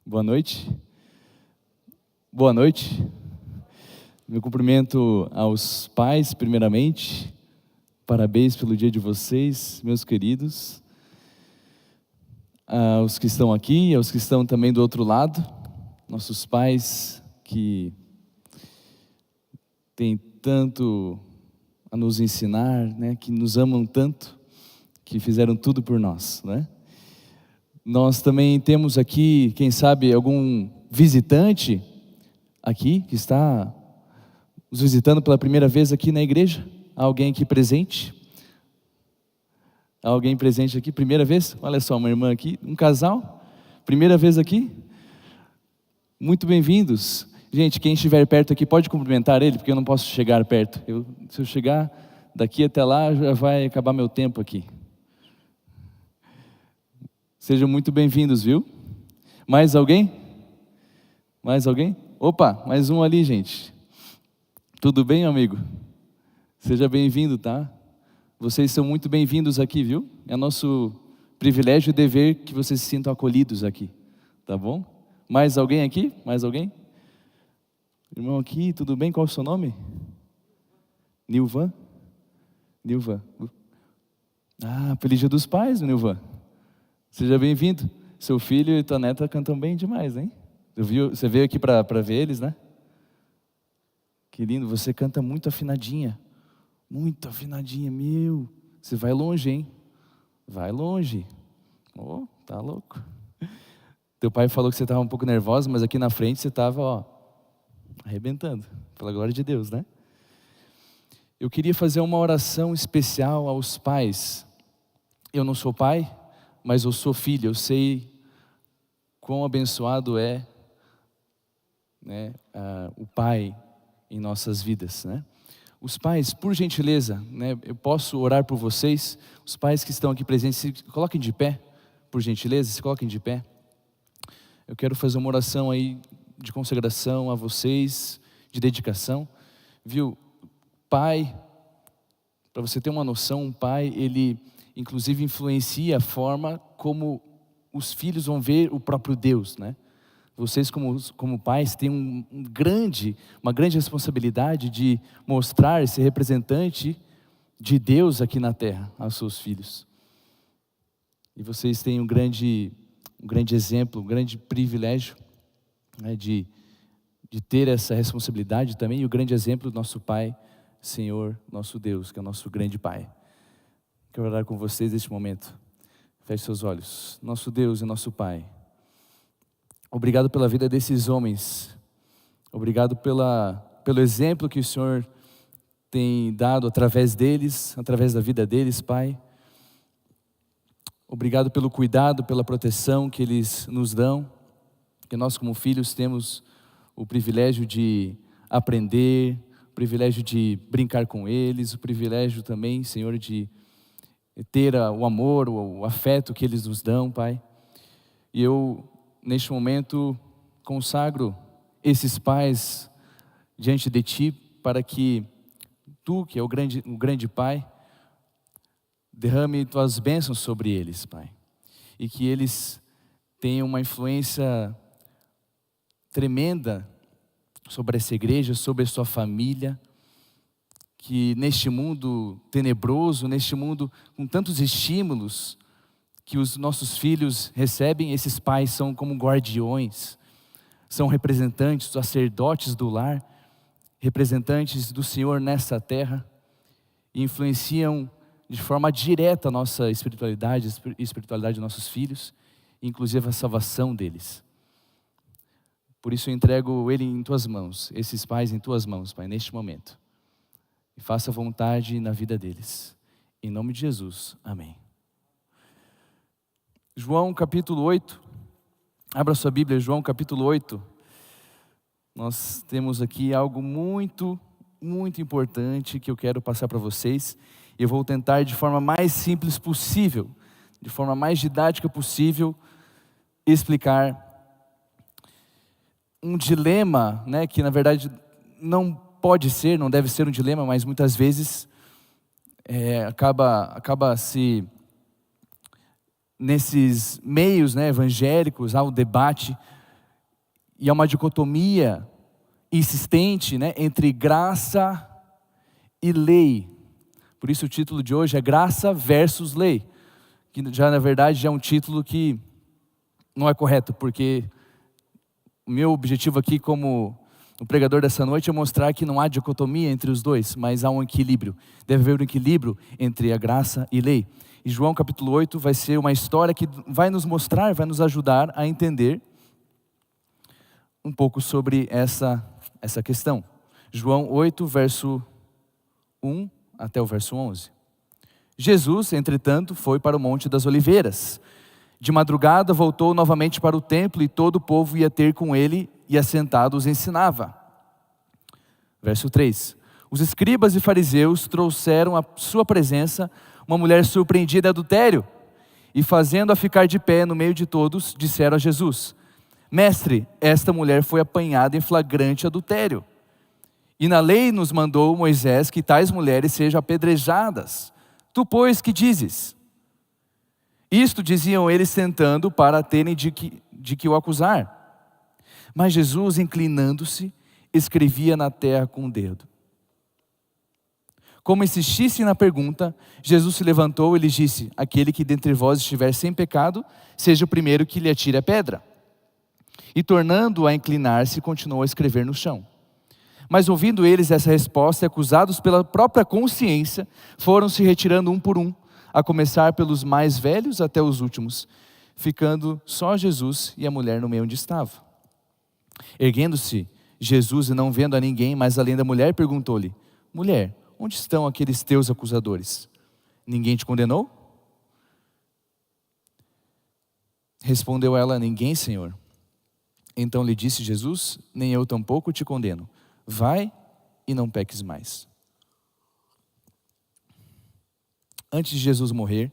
Boa noite. Boa noite. Meu cumprimento aos pais, primeiramente. Parabéns pelo dia de vocês, meus queridos. Aos que estão aqui, aos que estão também do outro lado. Nossos pais que têm tanto a nos ensinar, né, que nos amam tanto, que fizeram tudo por nós, né? Nós também temos aqui, quem sabe, algum visitante aqui, que está nos visitando pela primeira vez aqui na igreja. Alguém aqui presente? Alguém presente aqui, primeira vez? Olha só, uma irmã aqui, um casal, primeira vez aqui? Muito bem-vindos. Gente, quem estiver perto aqui pode cumprimentar ele, porque eu não posso chegar perto. Se eu chegar daqui até lá, já vai acabar meu tempo aqui. Sejam muito bem-vindos, viu? Mais alguém? Mais alguém? Opa, mais um ali, gente. Tudo bem, amigo? Seja bem-vindo, tá? Vocês são muito bem-vindos aqui, viu? É nosso privilégio e dever que vocês se sintam acolhidos aqui, tá bom? Mais alguém aqui? Mais alguém? Irmão aqui, tudo bem? Qual é o seu nome? Nilvan? Nilvan. Feliz Dia dos Pais, Nilvan. Seja bem-vindo. Seu filho e tua neta cantam bem demais, hein? Você veio aqui para ver eles, né? Que lindo, você canta muito afinadinha. Muito afinadinha, meu. Você vai longe, hein? Vai longe. Oh, tá louco. Teu pai falou que você estava um pouco nervosa, mas aqui na frente você estava, ó, arrebentando. Pela glória de Deus, né? Eu queria fazer uma oração especial aos pais. Eu não sou pai, mas eu sou filho. Eu sei quão abençoado é, né, o pai em nossas vidas, né? Os pais, por gentileza, né, eu posso orar por vocês. Os pais que estão aqui presentes, se coloquem de pé, por gentileza, se coloquem de pé. Eu quero fazer uma oração aí de consagração a vocês, de dedicação. Viu, pai, para você ter uma noção, um pai, ele inclusive influencia a forma como os filhos vão ver o próprio Deus, né? Vocês como pais têm uma grande responsabilidade de mostrar esse representante de Deus aqui na terra aos seus filhos. E vocês têm um grande exemplo, um grande privilégio, né, de ter essa responsabilidade também, e o grande exemplo do nosso Pai, Senhor, nosso Deus, que é o nosso grande Pai. Quero orar com vocês neste momento. Feche seus olhos. Nosso Deus e nosso Pai, obrigado pela vida desses homens. Obrigado pelo exemplo que o Senhor tem dado através deles, através da vida deles, Pai. Obrigado pelo cuidado, pela proteção que eles nos dão, que nós como filhos temos o privilégio de aprender, o privilégio de brincar com eles, o privilégio também, Senhor, de ter o amor, o afeto que eles nos dão, Pai. E eu, neste momento, consagro esses pais diante de Ti, para que Tu, que é o grande Pai, derrame Tuas bênçãos sobre eles, Pai. E que eles tenham uma influência tremenda sobre essa igreja, sobre a sua família, que neste mundo tenebroso, neste mundo com tantos estímulos que os nossos filhos recebem, esses pais são como guardiões, são representantes, sacerdotes do lar, representantes do Senhor nessa terra, e influenciam de forma direta a nossa espiritualidade, a espiritualidade de nossos filhos, inclusive a salvação deles. Por isso eu entrego ele em Tuas mãos, esses pais em Tuas mãos, Pai, neste momento. E faça vontade na vida deles. Em nome de Jesus, amém. João capítulo 8. Abra sua Bíblia, João capítulo 8. Nós temos aqui algo muito, muito importante que eu quero passar para vocês. Eu vou tentar de forma mais simples possível, de forma mais didática possível, explicar um dilema, né, que na verdade não pode ser, não deve ser um dilema, mas muitas vezes acaba se nesses meios, né, evangélicos, há o debate E é uma dicotomia insistente, né, entre graça e lei. Por isso o título de hoje é Graça versus Lei. Que já na verdade já é um título que não é correto, porque o meu objetivo aqui como o pregador dessa noite é mostrar que não há dicotomia entre os dois, mas há um equilíbrio. Deve haver um equilíbrio entre a graça e lei. E João capítulo 8 vai ser uma história que vai nos mostrar, vai nos ajudar a entender um pouco sobre essa questão. João 8, verso 1 até o verso 11. Jesus, entretanto, foi para o Monte das Oliveiras. De madrugada voltou novamente para o templo e todo o povo ia ter com ele e assentado os ensinava. Verso 3. Os escribas e fariseus trouxeram à sua presença uma mulher surpreendida em adultério e fazendo-a ficar de pé no meio de todos, disseram a Jesus: Mestre, esta mulher foi apanhada em flagrante adultério. E na lei nos mandou Moisés que tais mulheres sejam apedrejadas. Tu, pois, que dizes? Isto diziam eles sentando para terem de que o acusar. Mas Jesus, inclinando-se, escrevia na terra com o dedo. Como insistissem na pergunta, Jesus se levantou e lhes disse: Aquele que dentre vós estiver sem pecado, seja o primeiro que lhe atire a pedra. E tornando a inclinar-se, continuou a escrever no chão. Mas ouvindo eles essa resposta, acusados pela própria consciência, foram se retirando um por um, a começar pelos mais velhos até os últimos, ficando só Jesus e a mulher no meio onde estava. Erguendo-se Jesus e não vendo a ninguém, mas além da mulher, perguntou-lhe: Mulher, onde estão aqueles teus acusadores? Ninguém te condenou? Respondeu ela: Ninguém, Senhor. Então lhe disse Jesus: Nem eu tampouco te condeno. Vai e não peques mais. Antes de Jesus morrer,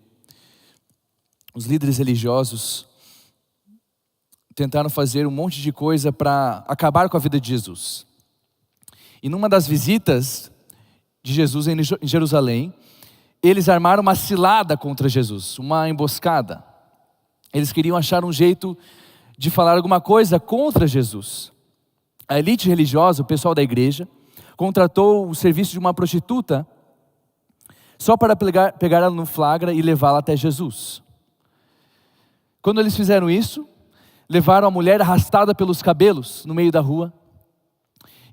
os líderes religiosos tentaram fazer um monte de coisa para acabar com a vida de Jesus. E numa das visitas de Jesus em Jerusalém, eles armaram uma cilada contra Jesus, uma emboscada. Eles queriam achar um jeito de falar alguma coisa contra Jesus. A elite religiosa, o pessoal da igreja, contratou o serviço de uma prostituta só para pegar ela no flagra e levá-la até Jesus. Quando eles fizeram isso, levaram a mulher arrastada pelos cabelos no meio da rua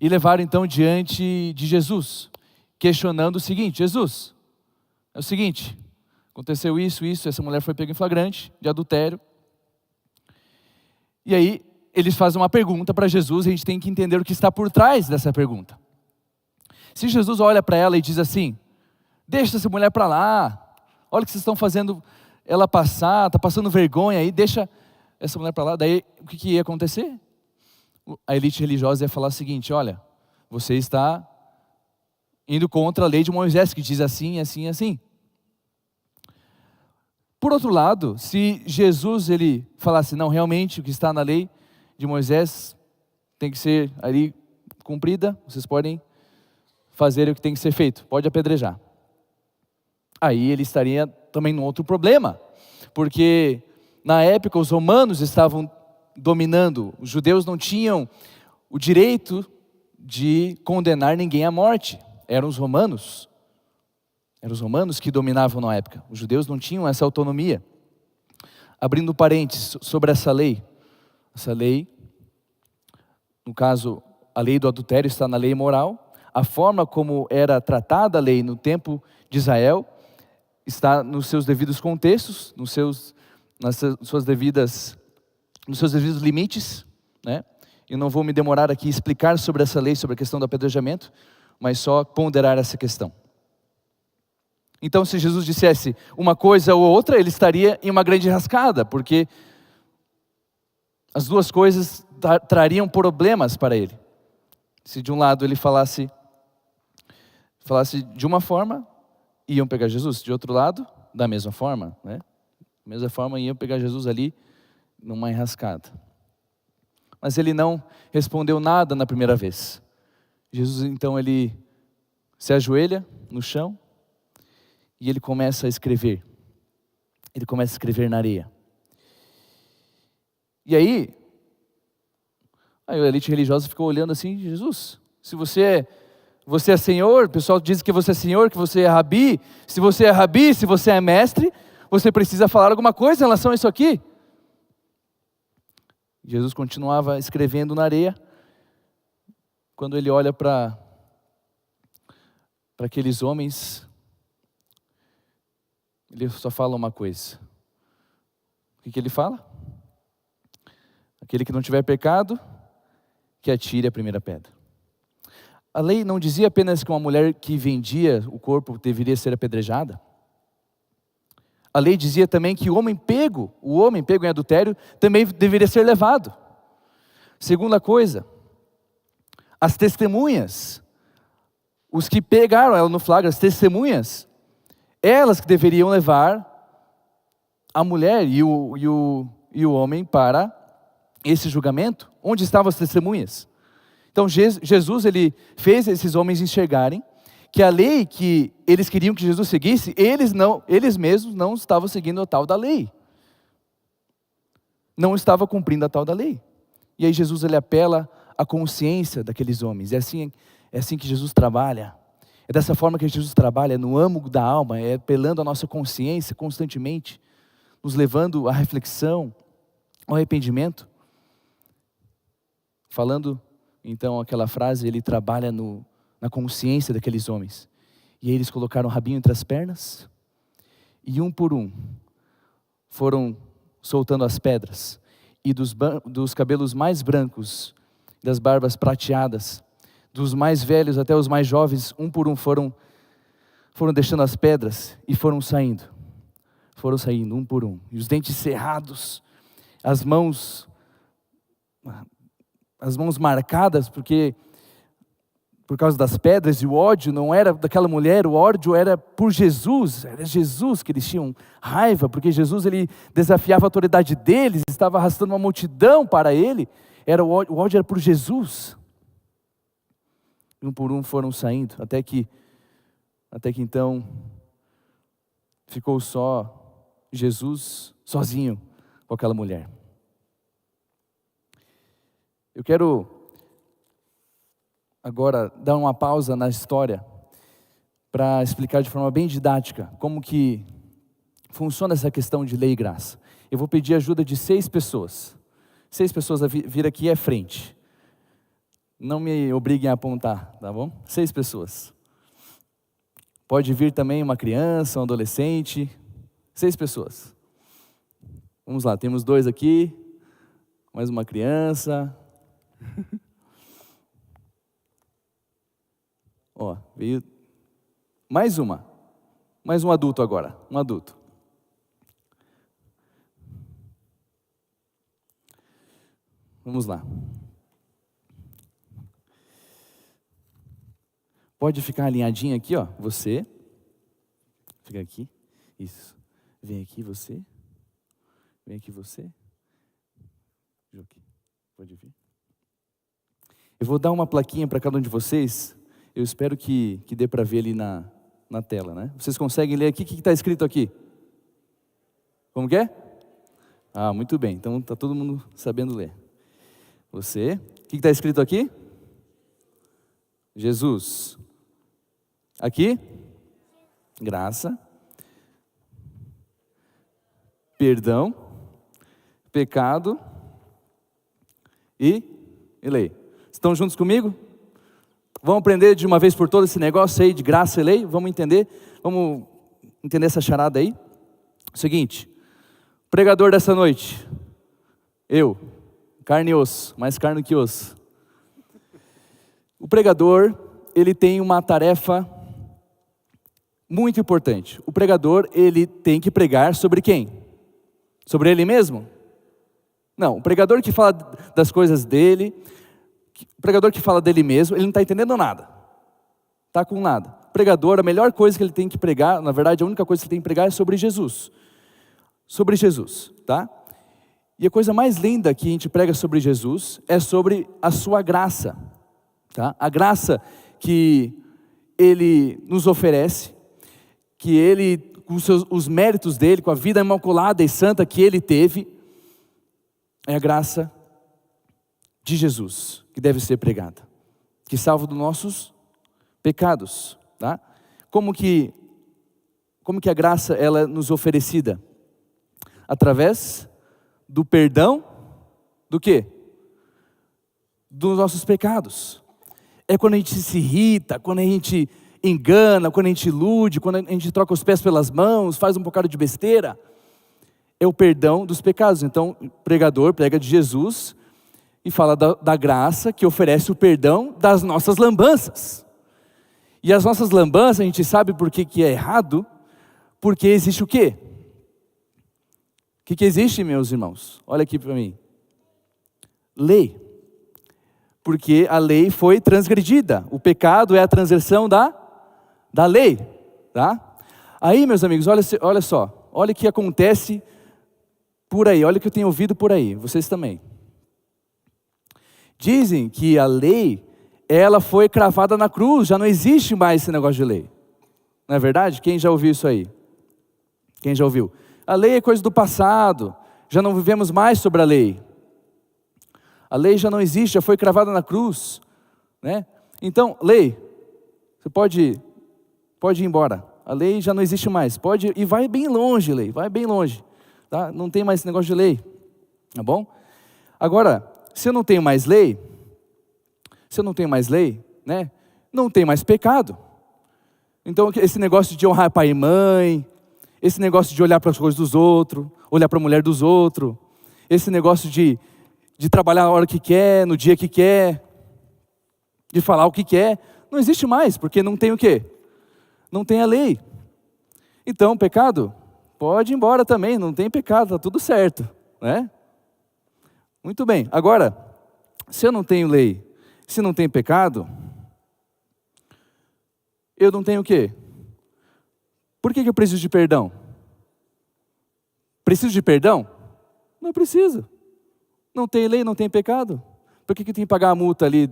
e levaram então diante de Jesus, questionando o seguinte: Jesus, é o seguinte, aconteceu isso, essa mulher foi pega em flagrante de adultério. E aí eles fazem uma pergunta para Jesus, e a gente tem que entender o que está por trás dessa pergunta. Se Jesus olha para ela e diz assim: deixa essa mulher para lá, olha o que vocês estão fazendo ela passar, está passando vergonha aí, deixa essa mulher para lá. Daí o que ia acontecer? A elite religiosa ia falar o seguinte: olha, você está indo contra a lei de Moisés, que diz assim, assim, assim. Por outro lado, se Jesus ele falasse: não, realmente o que está na lei de Moisés tem que ser ali cumprida, vocês podem fazer o que tem que ser feito, pode apedrejar. Aí ele estaria também num outro problema, porque na época os romanos estavam dominando, os judeus não tinham o direito de condenar ninguém à morte, eram os romanos que dominavam na época, os judeus não tinham essa autonomia. Abrindo parênteses sobre essa lei, no caso, a lei do adultério está na lei moral, a forma como era tratada a lei no tempo de Israel está nos seus devidos contextos, nos seus devidos limites, né? Eu não vou me demorar aqui a explicar sobre essa lei, sobre a questão do apedrejamento, mas só ponderar essa questão. Então, se Jesus dissesse uma coisa ou outra, ele estaria em uma grande rascada, porque as duas coisas trariam problemas para ele. Se de um lado ele falasse de uma forma, iam pegar Jesus. De outro lado, da mesma forma, né? Da mesma forma, iam pegar Jesus ali numa enrascada. Mas ele não respondeu nada na primeira vez. Jesus, então, ele se ajoelha no chão e ele começa a escrever. Ele começa a escrever na areia. E aí, Aí a elite religiosa ficou olhando assim, Jesus, se você é Senhor, o pessoal diz que você é Senhor, que você é Rabi, se você é mestre, você precisa falar alguma coisa em relação a isso aqui. Jesus continuava escrevendo na areia, quando ele olha para aqueles homens, ele só fala uma coisa. O que ele fala? Aquele que não tiver pecado, que atire a primeira pedra. A lei não dizia apenas que uma mulher que vendia o corpo deveria ser apedrejada. A lei dizia também que o homem pego em adultério, também deveria ser levado. Segunda coisa, as testemunhas, os que pegaram ela no flagra, as testemunhas, elas que deveriam levar a mulher e o homem para esse julgamento. Onde estavam as testemunhas? Então Jesus, ele fez esses homens enxergarem que a lei que eles queriam que Jesus seguisse, eles mesmos não estavam seguindo a tal da lei. Não estavam cumprindo a tal da lei. E aí Jesus, ele apela à consciência daqueles homens. É assim que Jesus trabalha. É dessa forma que Jesus trabalha, no âmago da alma, é apelando à nossa consciência constantemente, nos levando à reflexão, ao arrependimento. Falando, então, aquela frase, ele trabalha na consciência daqueles homens. E aí eles colocaram o rabinho entre as pernas, e um por um, foram soltando as pedras, e dos cabelos mais brancos, das barbas prateadas, dos mais velhos até os mais jovens, um por um foram deixando as pedras, e foram saindo um por um, e os dentes cerrados, as mãos marcadas, por causa das pedras, e o ódio não era daquela mulher, o ódio era por Jesus, era Jesus que eles tinham raiva, porque Jesus, ele desafiava a autoridade deles, estava arrastando uma multidão para ele, o ódio era por Jesus. Um por um foram saindo, até que então ficou só Jesus sozinho com aquela mulher. Eu quero agora dar uma pausa na história para explicar de forma bem didática como que funciona essa questão de lei e graça. Eu vou pedir ajuda de 6 pessoas. 6 pessoas a vir aqui à frente. Não me obriguem a apontar, tá bom? 6 pessoas. Pode vir também uma criança, um adolescente. 6 pessoas. Vamos lá, temos 2 aqui. Mais uma criança. Ó, veio mais um adulto agora, um adulto. Vamos lá. Pode ficar alinhadinho aqui, ó, você. Fica aqui, isso. Vem aqui você. Vem aqui você. Pode vir. Eu vou dar uma plaquinha para cada um de vocês. Eu espero que dê para ver ali na tela, né? Vocês conseguem ler aqui? O que está escrito aqui? Como que é? Ah, muito bem. Então está todo mundo sabendo ler. Você. O que está escrito aqui? Jesus. Aqui? Graça. Perdão. Pecado. E lei. Estão juntos comigo? Vamos aprender de uma vez por todas esse negócio aí de graça e lei? Vamos entender essa charada aí? Seguinte, pregador dessa noite, eu, carne e osso, mais carne que osso. O pregador, ele tem uma tarefa muito importante. O pregador, ele tem que pregar sobre quem? Sobre ele mesmo? Não, o pregador que fala das coisas dele, o pregador que fala dele mesmo, ele não está entendendo nada. Está com nada. O pregador, a melhor coisa que ele tem que pregar, na verdade a única coisa que ele tem que pregar é sobre Jesus. Sobre Jesus, tá? E a coisa mais linda que a gente prega sobre Jesus é sobre a sua graça, tá? A graça que ele nos oferece, que ele, com os méritos dele, com a vida imaculada e santa que ele teve, é a graça de Jesus que deve ser pregada, que salva dos nossos pecados, tá? Como que a graça ela é nos oferecida? Através do perdão do quê? Dos nossos pecados. É quando a gente se irrita, quando a gente engana, quando a gente ilude, quando a gente troca os pés pelas mãos, faz um bocado de besteira. É o perdão dos pecados. Então, o pregador prega de Jesus e fala da graça que oferece o perdão das nossas lambanças. E as nossas lambanças, a gente sabe por que é errado, porque existe o quê? O que existe, meus irmãos? Olha aqui para mim. Lei. Porque a lei foi transgredida. O pecado é a transgressão da lei. Tá? Aí, meus amigos, olha só. Olha o que acontece por aí. Olha o que eu tenho ouvido por aí. Vocês também. Dizem que a lei, ela foi cravada na cruz. Já não existe mais esse negócio de lei. Não é verdade? Quem já ouviu isso aí? Quem já ouviu? A lei é coisa do passado. Já não vivemos mais sobre a lei. A lei já não existe, já foi cravada na cruz, né? Então, lei, você pode ir embora. A lei já não existe mais. Pode ir, e vai bem longe, lei, vai bem longe, tá? Não tem mais esse negócio de lei, tá bom? Agora, se eu não tenho mais lei, né? Não tem mais pecado. Então, esse negócio de honrar pai e mãe, esse negócio de olhar para as coisas dos outros, olhar para a mulher dos outros, esse negócio de trabalhar a hora que quer, no dia que quer, de falar o que quer, não existe mais, porque não tem o quê? Não tem a lei. Então, pecado, pode ir embora também, não tem pecado, está tudo certo, né? Muito bem, agora, se eu não tenho lei, se não tem pecado, eu não tenho o quê? Por que eu preciso de perdão? Preciso de perdão? Não preciso. Não tem lei, não tem pecado. Por que tem que pagar a multa ali,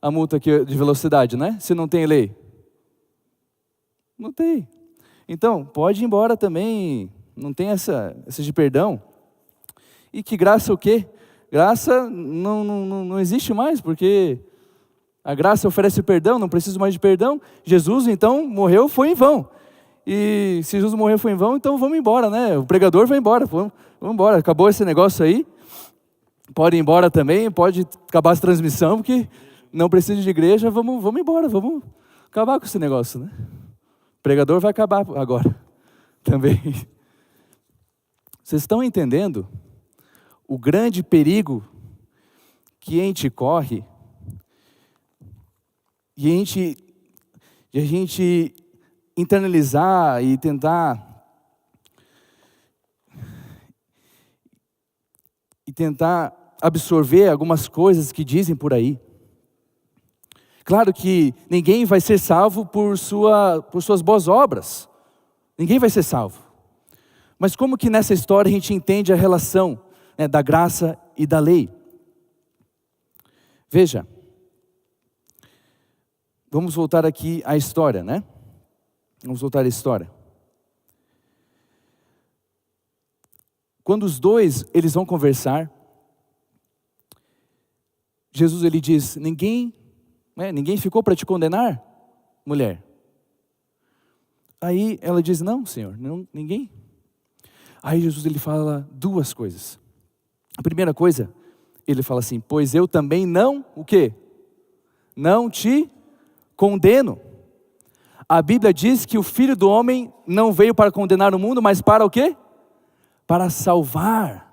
a multa aqui de velocidade, né? Se não tem lei. Não tem. Então, pode ir embora também, não tem essa de perdão. E que graça o quê? Graça não existe mais, porque a graça oferece perdão, não preciso mais de perdão. Jesus, então, morreu, foi em vão. E se Jesus morreu, foi em vão, então vamos embora, né? O pregador vai embora, vamos embora. Acabou esse negócio aí. Pode ir embora também, pode acabar essa transmissão, porque não precisa de igreja, vamos embora, vamos acabar com esse negócio, né? O pregador vai acabar agora, também. Vocês estão entendendo o grande perigo que a gente corre, e a gente internalizar e tentar absorver algumas coisas que dizem por aí. Claro que ninguém vai ser salvo por suas boas obras. Ninguém vai ser salvo. Mas como que nessa história a gente entende a relação, né, da graça e da lei? Veja. Vamos voltar aqui à história, né? Vamos voltar à história. Quando os dois, eles vão conversar, Jesus, ele diz, ninguém ficou para te condenar, mulher? Aí ela diz, não, Senhor, ninguém. Aí Jesus, ele fala duas coisas. A primeira coisa, ele fala assim, pois eu também não, o quê? Não te condeno. A Bíblia diz que o Filho do Homem não veio para condenar o mundo, mas para o quê? Para salvar.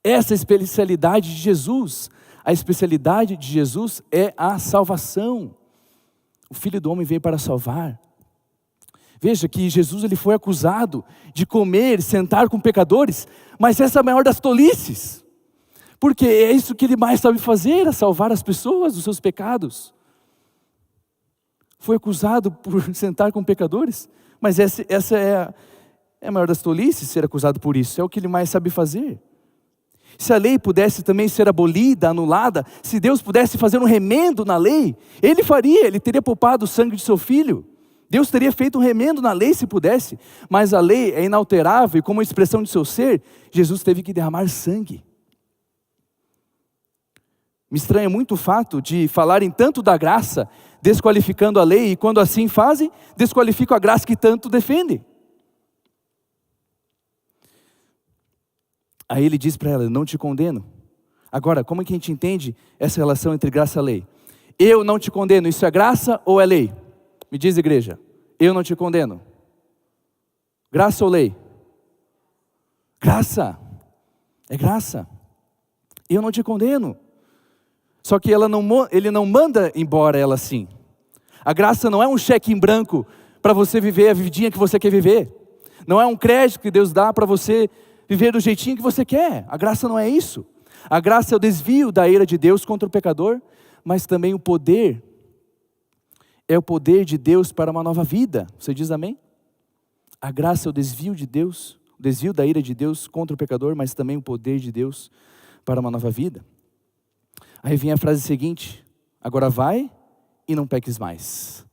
Essa é a especialidade de Jesus. A especialidade de Jesus é a salvação. O Filho do Homem veio para salvar. Veja que Jesus, ele foi acusado de comer, sentar com pecadores, mas essa é a maior das tolices. Porque é isso que ele mais sabe fazer, é salvar as pessoas dos seus pecados. Foi acusado por sentar com pecadores, mas essa é a maior das tolices, ser acusado por isso, é o que ele mais sabe fazer. Se a lei pudesse também ser abolida, anulada, se Deus pudesse fazer um remendo na lei, Ele faria, Ele teria poupado o sangue de seu filho. Deus teria feito um remendo na lei se pudesse, mas a lei é inalterável e como expressão de seu ser, Jesus teve que derramar sangue. Me estranha muito o fato de falarem tanto da graça, desqualificando a lei, e quando assim fazem, desqualificam a graça que tanto defendem. Aí ele diz para ela: eu não te condeno. Agora, como é que a gente entende essa relação entre graça e lei? Eu não te condeno, isso é graça ou é lei? Me diz, igreja. Eu não te condeno. Graça ou lei? Graça. É graça. Eu não te condeno. Só que ele não manda embora ela assim. A graça não é um cheque em branco para você viver a vidinha que você quer viver. Não é um crédito que Deus dá para você viver do jeitinho que você quer. A graça não é isso. A graça é o desvio da ira de Deus contra o pecador, mas também o poder. É o poder de Deus para uma nova vida. Você diz amém? A graça é o desvio de Deus, o desvio da ira de Deus contra o pecador, mas também o poder de Deus para uma nova vida. Aí vem a frase seguinte: agora vai e não peques mais.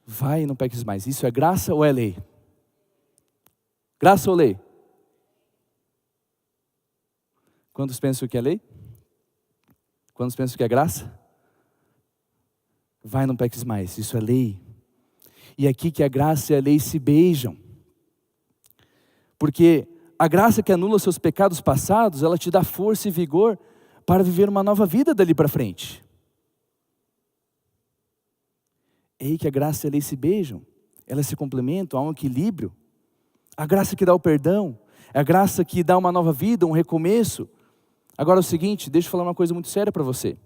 Vai e não peques mais. Isso é graça ou é lei? Graça ou lei? Quantos pensam que é lei? Quantos pensam que é graça? Vai e não peques mais. Isso é lei. E aqui que a graça e a lei se beijam. Porque a graça que anula seus pecados passados, ela te dá força e vigor para viver uma nova vida dali para frente. É aí que a graça e a lei se beijam. Elas se complementam, há um equilíbrio. A graça que dá o perdão, é a graça que dá uma nova vida, um recomeço. Agora é o seguinte, deixa eu falar uma coisa muito séria para você.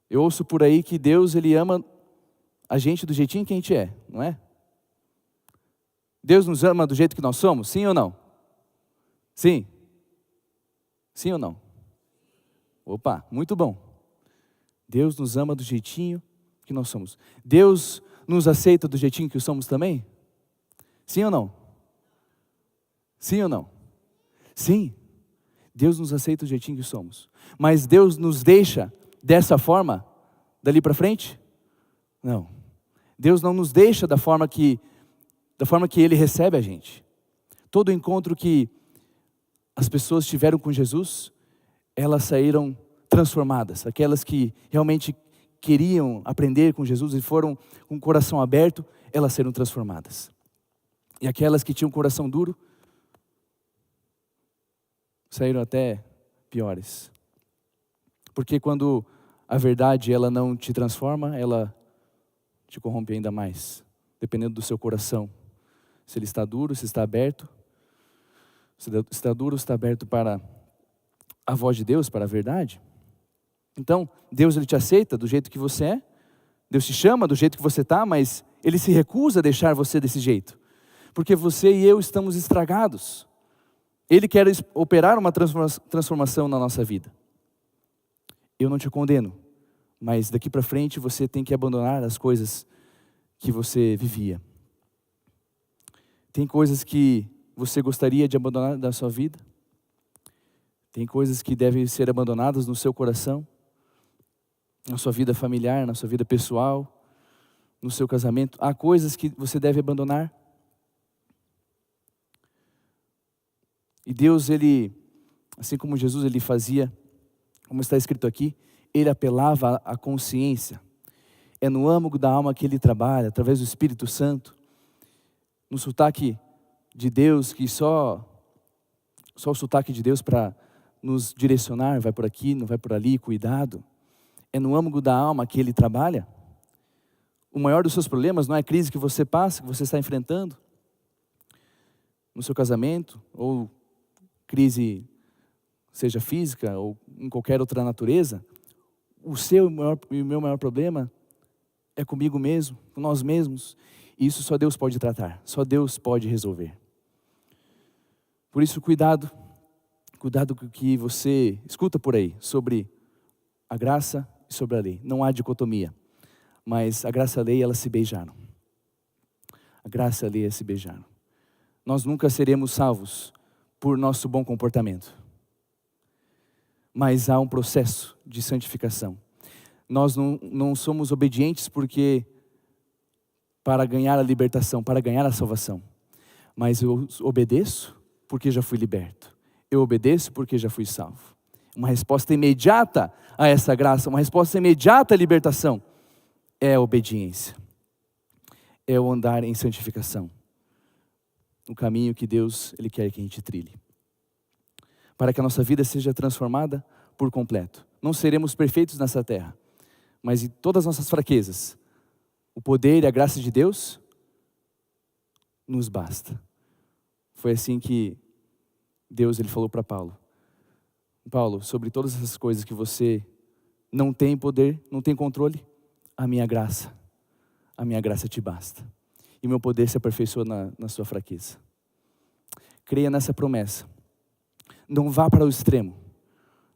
Eu ouço por aí que Deus, Ele ama a gente do jeitinho que a gente é, não é? Deus nos ama do jeito que nós somos, sim ou não? Sim? Sim ou não? Opa, muito bom. Deus nos ama do jeitinho que nós somos. Deus nos aceita do jeitinho que somos também? Sim ou não? Sim ou não? Sim. Deus nos aceita do jeitinho que somos. Mas Deus nos deixa dessa forma, dali para frente? Não. Deus não nos deixa da forma que Ele recebe a gente. Todo encontro que as pessoas tiveram com Jesus, elas saíram transformadas. Aquelas que realmente queriam aprender com Jesus e foram com o coração aberto, elas saíram transformadas. E aquelas que tinham o coração duro, saíram até piores. Porque quando a verdade ela não te transforma, ela te corrompe ainda mais, dependendo do seu coração. Se ele está duro, se está aberto. Se está duro, se está aberto para a voz de Deus, para a verdade. Então, Deus Ele te aceita do jeito que você é. Deus te chama do jeito que você está, mas Ele se recusa a deixar você desse jeito. Porque você e eu estamos estragados. Ele quer operar uma transformação na nossa vida. Eu não te condeno, mas daqui para frente você tem que abandonar as coisas que você vivia. Tem coisas que você gostaria de abandonar da sua vida. Tem coisas que devem ser abandonadas no seu coração, na sua vida familiar, na sua vida pessoal, no seu casamento. Há coisas que você deve abandonar. E Deus, Ele, assim como Jesus, Ele fazia, como está escrito aqui, Ele apelava à consciência. É no âmago da alma que Ele trabalha, através do Espírito Santo. No sotaque de Deus, que só o sotaque de Deus para nos direcionar, vai por aqui, não vai por ali, cuidado. É no âmago da alma que Ele trabalha. O maior dos seus problemas não é a crise que você passa, que você está enfrentando, no seu casamento, ou crise, seja física, ou em qualquer outra natureza. O seu e o meu maior problema é comigo mesmo, com nós mesmos. E isso só Deus pode tratar, só Deus pode resolver. Por isso, cuidado com o que você escuta por aí sobre a graça e sobre a lei. Não há dicotomia, mas a graça e a lei, elas se beijaram. A graça e a lei, elas se beijaram. Nós nunca seremos salvos por nosso bom comportamento, mas há um processo de santificação. Nós não somos obedientes para ganhar a libertação, para ganhar a salvação, mas eu obedeço porque já fui liberto. Eu obedeço porque já fui salvo. Uma resposta imediata a essa graça, uma resposta imediata à libertação, é a obediência. É o andar em santificação. O caminho que Deus Ele quer que a gente trilhe. Para que a nossa vida seja transformada por completo. Não seremos perfeitos nessa terra, mas em todas as nossas fraquezas, o poder e a graça de Deus nos basta. Foi assim que Deus Ele falou para Paulo. Paulo, sobre todas essas coisas que você não tem poder, não tem controle, a minha graça te basta. E meu poder se aperfeiçoa na sua fraqueza. Creia nessa promessa. Não vá para o extremo.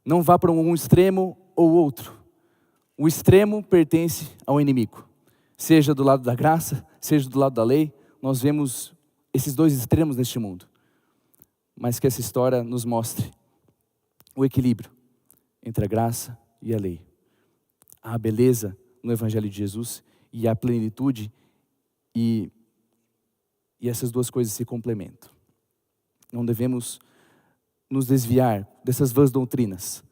Não vá para um extremo ou outro. O extremo pertence ao inimigo. Seja do lado da graça, seja do lado da lei. Nós vemos esses dois extremos neste mundo. Mas que essa história nos mostre o equilíbrio entre a graça e a lei. A beleza no Evangelho de Jesus e a plenitude e essas duas coisas se complementam. Não devemos nos desviar dessas vãs doutrinas,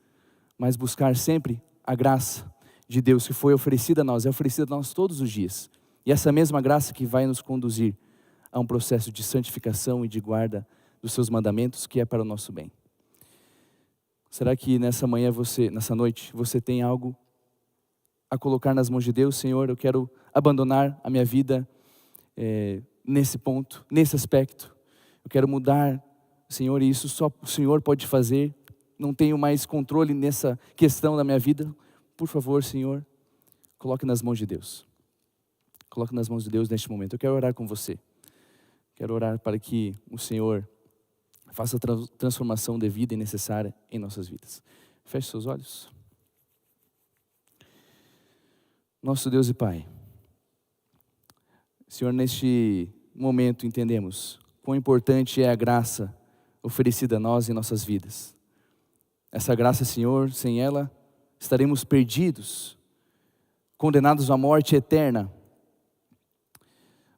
mas buscar sempre a graça de Deus que foi oferecida a nós, é oferecida a nós todos os dias. E essa mesma graça que vai nos conduzir a um processo de santificação e de guarda dos seus mandamentos, que é para o nosso bem. Será que nessa noite, você tem algo a colocar nas mãos de Deus? Senhor, eu quero abandonar a minha vida nesse ponto, nesse aspecto. Eu quero mudar, Senhor, e isso só o Senhor pode fazer. Não tenho mais controle nessa questão da minha vida. Por favor, Senhor, coloque nas mãos de Deus. Coloque nas mãos de Deus neste momento. Eu quero orar com você. Quero orar para que o Senhor faça a transformação devida e necessária em nossas vidas. Feche seus olhos. Nosso Deus e Pai, Senhor, neste momento entendemos quão importante é a graça oferecida a nós em nossas vidas. Essa graça, Senhor, sem ela estaremos perdidos, condenados à morte eterna.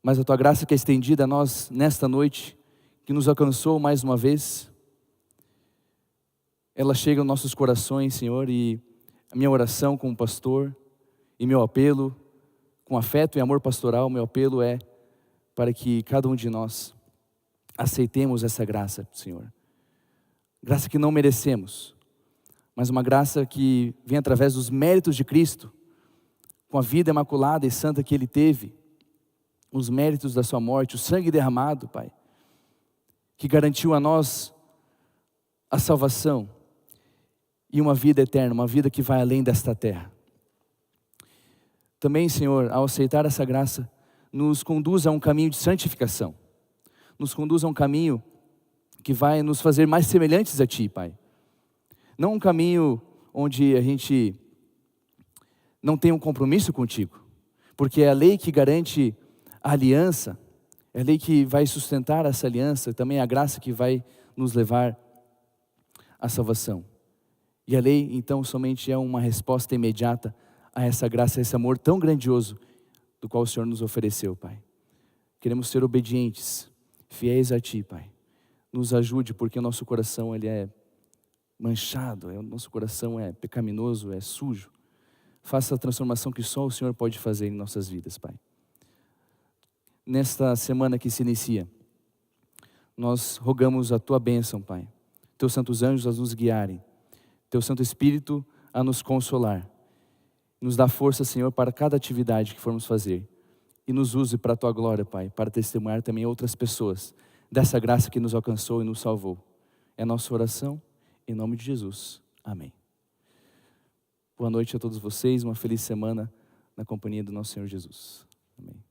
Mas a Tua graça que é estendida a nós nesta noite, que nos alcançou mais uma vez, ela chega aos nossos corações, Senhor, e a minha oração como pastor, e meu apelo, com afeto e amor pastoral, meu apelo é para que cada um de nós aceitemos essa graça, Senhor. Graça que não merecemos, mas uma graça que vem através dos méritos de Cristo, com a vida imaculada e santa que Ele teve, os méritos da sua morte, o sangue derramado, Pai, que garantiu a nós a salvação e uma vida eterna, uma vida que vai além desta terra. Também, Senhor, ao aceitar essa graça, nos conduz a um caminho de santificação, nos conduz a um caminho que vai nos fazer mais semelhantes a Ti, Pai. Não um caminho onde a gente não tem um compromisso contigo, porque é a lei que garante a aliança, é a lei que vai sustentar essa aliança, também a graça que vai nos levar à salvação. E a lei, então, somente é uma resposta imediata a essa graça, a esse amor tão grandioso do qual o Senhor nos ofereceu, Pai. Queremos ser obedientes, fiéis a Ti, Pai. Nos ajude, porque o nosso coração ele é manchado, o nosso coração é pecaminoso, é sujo. Faça a transformação que só o Senhor pode fazer em nossas vidas, Pai. Nesta semana que se inicia, nós rogamos a Tua bênção, Pai. Teus santos anjos a nos guiarem, Teu Santo Espírito a nos consolar. Nos dá força, Senhor, para cada atividade que formos fazer. E nos use para a Tua glória, Pai, para testemunhar também outras pessoas dessa graça que nos alcançou e nos salvou. É a nossa oração, em nome de Jesus. Amém. Boa noite a todos vocês, uma feliz semana na companhia do nosso Senhor Jesus. Amém.